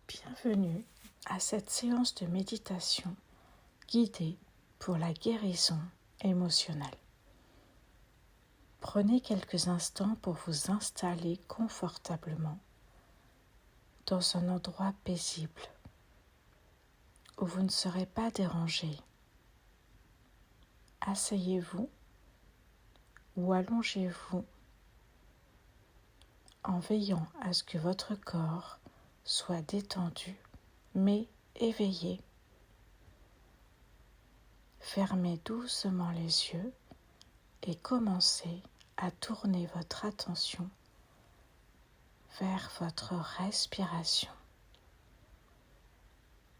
Bienvenue à cette séance de méditation guidée pour la guérison émotionnelle. Prenez quelques instants pour vous installer confortablement dans un endroit paisible où vous ne serez pas dérangé. Asseyez-vous ou allongez-vous en veillant à ce que votre corps soit détendu mais éveillé. Fermez doucement les yeux et commencez à tourner votre attention vers votre respiration.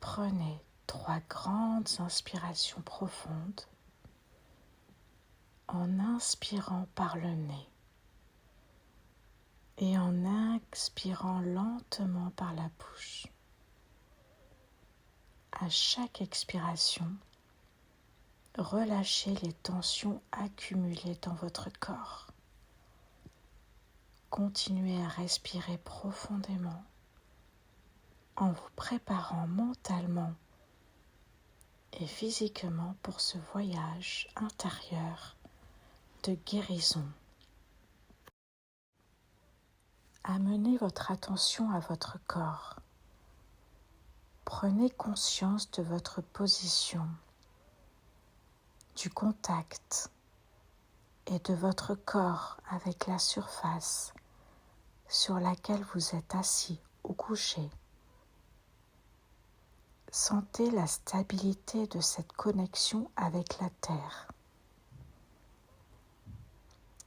Prenez 3 grandes inspirations profondes en inspirant par le nez et en expirant lentement par la bouche. À chaque expiration, relâchez les tensions accumulées dans votre corps. Continuez à respirer profondément en vous préparant mentalement et physiquement pour ce voyage intérieur de guérison. Amenez votre attention à votre corps. Prenez conscience de votre position, du contact et de votre corps avec la surface sur laquelle vous êtes assis ou couché. Sentez la stabilité de cette connexion avec la terre.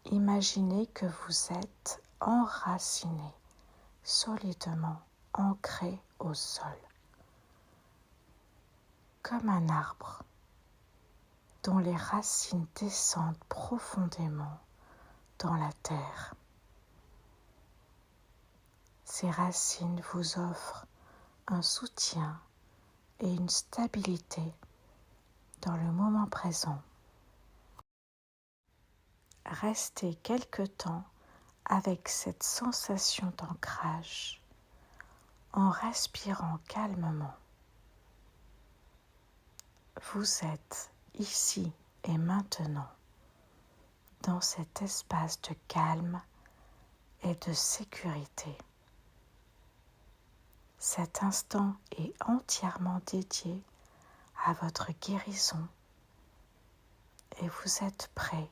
Imaginez que vous êtes enraciné, solidement ancré au sol, comme un arbre dont les racines descendent profondément dans la terre. Ces racines vous offrent un soutien et une stabilité dans le moment présent. Restez quelque temps avec cette sensation d'ancrage en respirant calmement. Vous êtes ici et maintenant dans cet espace de calme et de sécurité. Cet instant est entièrement dédié à votre guérison et vous êtes prêt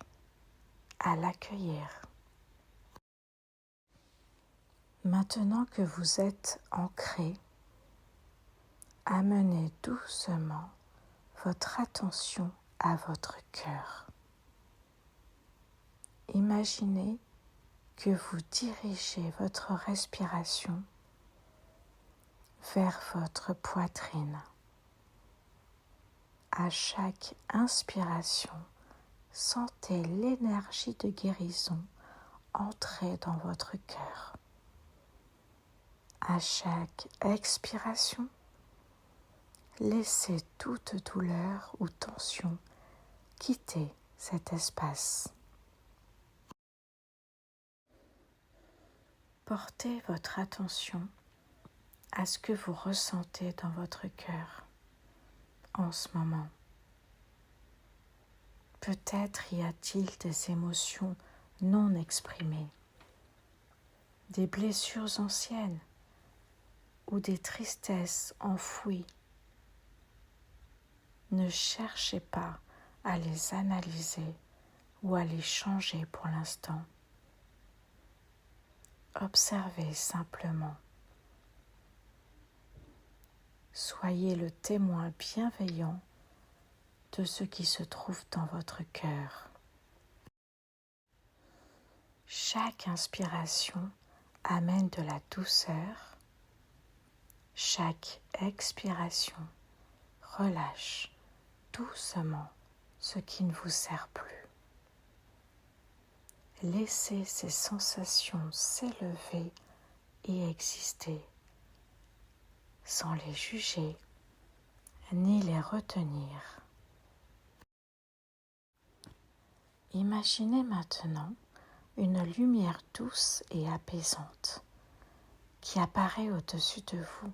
à l'accueillir. Maintenant que vous êtes ancré, amenez doucement votre attention à votre cœur. Imaginez que vous dirigez votre respiration vers votre poitrine. À chaque inspiration, sentez l'énergie de guérison entrer dans votre cœur. À chaque expiration, laissez toute douleur ou tension quitter cet espace. Portez votre attention à ce que vous ressentez dans votre cœur en ce moment. Peut-être y a-t-il des émotions non exprimées, des blessures anciennes ou des tristesses enfouies. Ne cherchez pas à les analyser ou à les changer pour l'instant. Observez simplement. Soyez le témoin bienveillant de ce qui se trouve dans votre cœur. Chaque inspiration amène de la douceur. Chaque expiration relâche doucement ce qui ne vous sert plus. Laissez ces sensations s'élever et exister sans les juger ni les retenir. Imaginez maintenant une lumière douce et apaisante qui apparaît au-dessus de vous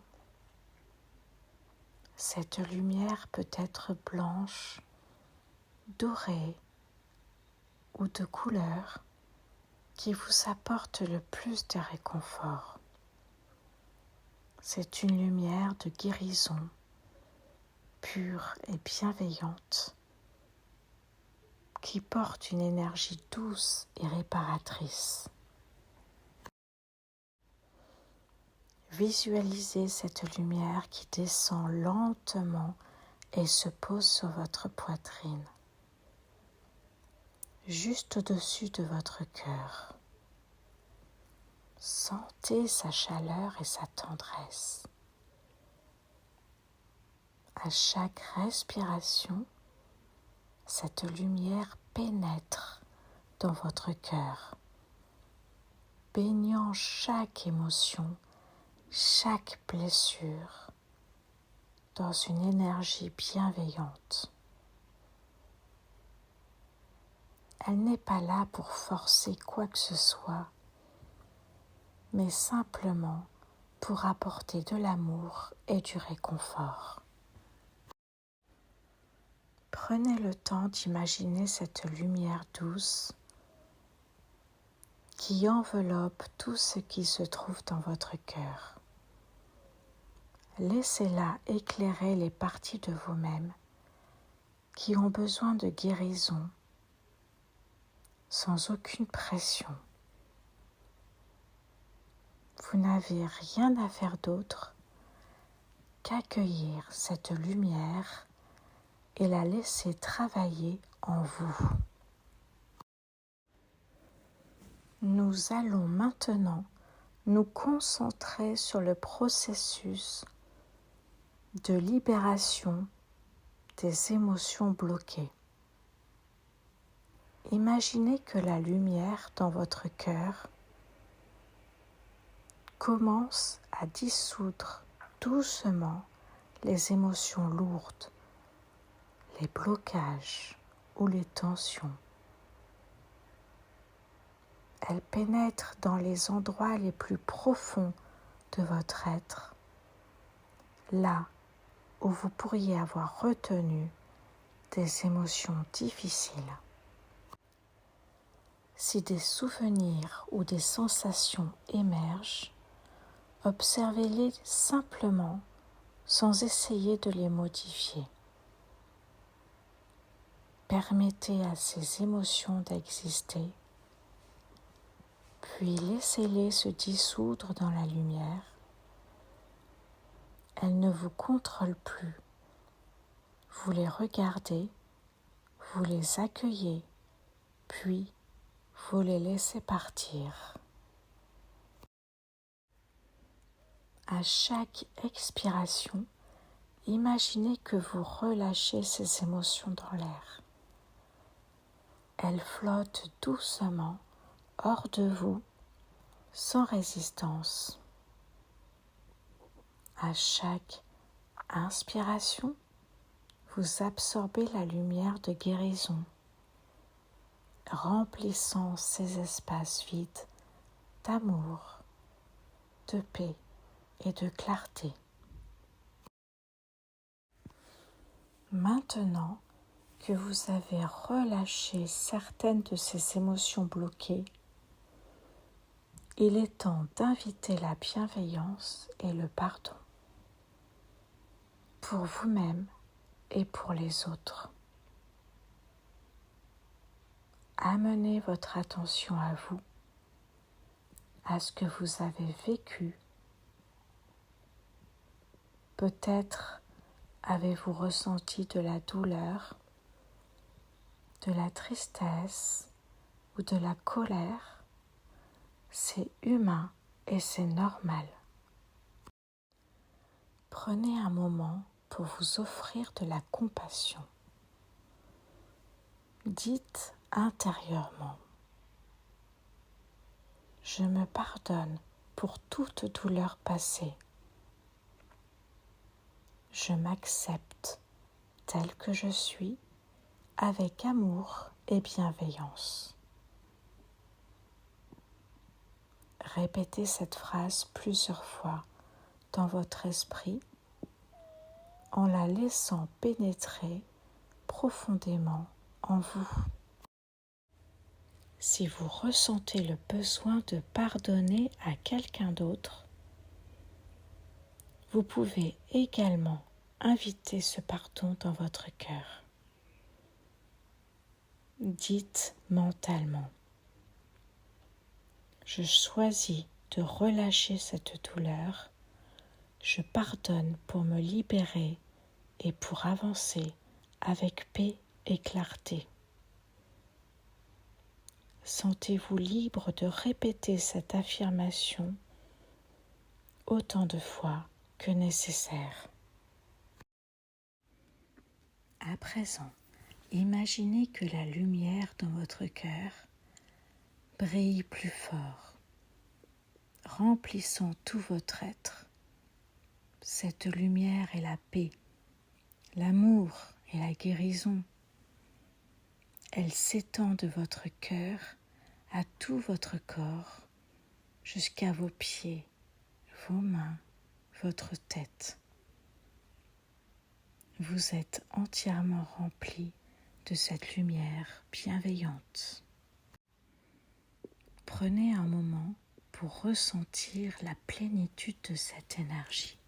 Cette lumière peut être blanche, dorée ou de couleur qui vous apporte le plus de réconfort. C'est une lumière de guérison, pure et bienveillante, qui porte une énergie douce et réparatrice. Visualisez cette lumière qui descend lentement et se pose sur votre poitrine, juste au-dessus de votre cœur. Sentez sa chaleur et sa tendresse. À chaque respiration, cette lumière pénètre dans votre cœur, baignant chaque émotion, chaque blessure dans une énergie bienveillante. Elle n'est pas là pour forcer quoi que ce soit, mais simplement pour apporter de l'amour et du réconfort. Prenez le temps d'imaginer cette lumière douce qui enveloppe tout ce qui se trouve dans votre cœur. Laissez-la éclairer les parties de vous-même qui ont besoin de guérison sans aucune pression. Vous n'avez rien à faire d'autre qu'accueillir cette lumière et la laisser travailler en vous. Nous allons maintenant nous concentrer sur le processus de libération des émotions bloquées. Imaginez que la lumière dans votre cœur commence à dissoudre doucement les émotions lourdes, les blocages ou les tensions. Elle pénètre dans les endroits les plus profonds de votre être, là où vous pourriez avoir retenu des émotions difficiles. Si des souvenirs ou des sensations émergent, observez-les simplement sans essayer de les modifier. Permettez à ces émotions d'exister, puis laissez-les se dissoudre dans la lumière. Elles ne vous contrôlent plus. Vous les regardez, vous les accueillez, puis vous les laissez partir. À chaque expiration, imaginez que vous relâchez ces émotions dans l'air. Elles flottent doucement hors de vous, sans résistance. À chaque inspiration, vous absorbez la lumière de guérison, remplissant ces espaces vides d'amour, de paix et de clarté. Maintenant que vous avez relâché certaines de ces émotions bloquées, il est temps d'inviter la bienveillance et le pardon pour vous-même et pour les autres. Amenez votre attention à vous, à ce que vous avez vécu. Peut-être avez-vous ressenti de la douleur, de la tristesse ou de la colère. C'est humain et c'est normal. Prenez un moment pour vous offrir de la compassion. Dites intérieurement: je me pardonne pour toute douleur passée. Je m'accepte tel que je suis, avec amour et bienveillance. Répétez cette phrase plusieurs fois dans votre esprit en la laissant pénétrer profondément en vous. Si vous ressentez le besoin de pardonner à quelqu'un d'autre, vous pouvez également inviter ce pardon dans votre cœur. Dites mentalement: je choisis de relâcher cette douleur, je pardonne pour me libérer et pour avancer avec paix et clarté. Sentez-vous libre de répéter cette affirmation autant de fois que nécessaire. À présent, imaginez que la lumière dans votre cœur brille plus fort, remplissant tout votre être. Cette lumière est la paix, l'amour et la guérison. Elle s'étend de votre cœur à tout votre corps, jusqu'à vos pieds, vos mains, votre tête. Vous êtes entièrement rempli de cette lumière bienveillante. Prenez un moment pour ressentir la plénitude de cette énergie.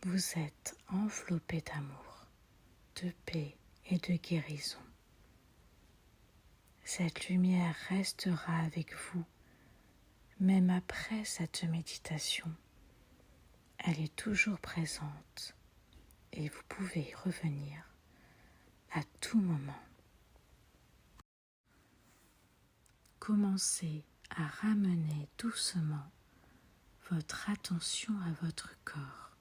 Vous êtes enveloppé d'amour, de paix et de guérison. Cette lumière restera avec vous, même après cette méditation. Elle est toujours présente et vous pouvez y revenir à tout moment. Commencez à ramener doucement votre attention à votre corps.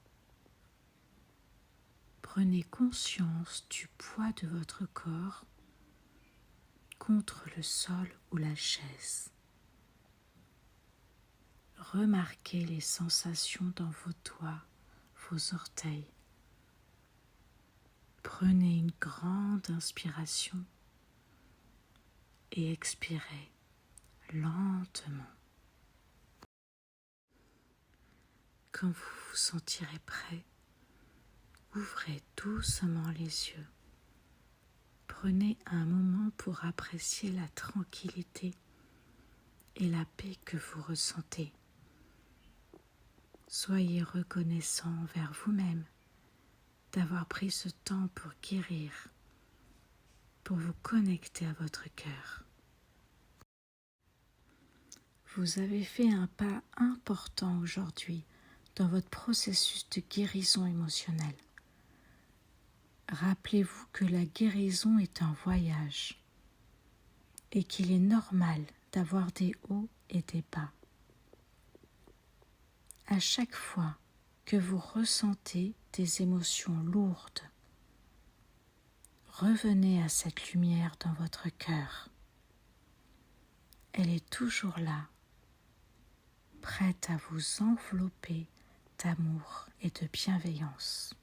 Prenez conscience du poids de votre corps contre le sol ou la chaise. Remarquez les sensations dans vos doigts, vos orteils. Prenez une grande inspiration et expirez lentement. Quand vous vous sentirez prêt, ouvrez doucement les yeux. Prenez un moment pour apprécier la tranquillité et la paix que vous ressentez. Soyez reconnaissant envers vous-même d'avoir pris ce temps pour guérir, pour vous connecter à votre cœur. Vous avez fait un pas important aujourd'hui dans votre processus de guérison émotionnelle. Rappelez-vous que la guérison est un voyage et qu'il est normal d'avoir des hauts et des bas. À chaque fois que vous ressentez des émotions lourdes, revenez à cette lumière dans votre cœur. Elle est toujours là, prête à vous envelopper d'amour et de bienveillance.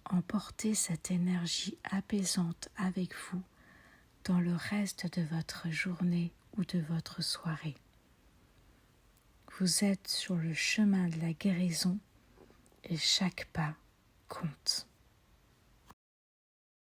Emportez cette énergie apaisante avec vous dans le reste de votre journée ou de votre soirée. Vous êtes sur le chemin de la guérison et chaque pas compte.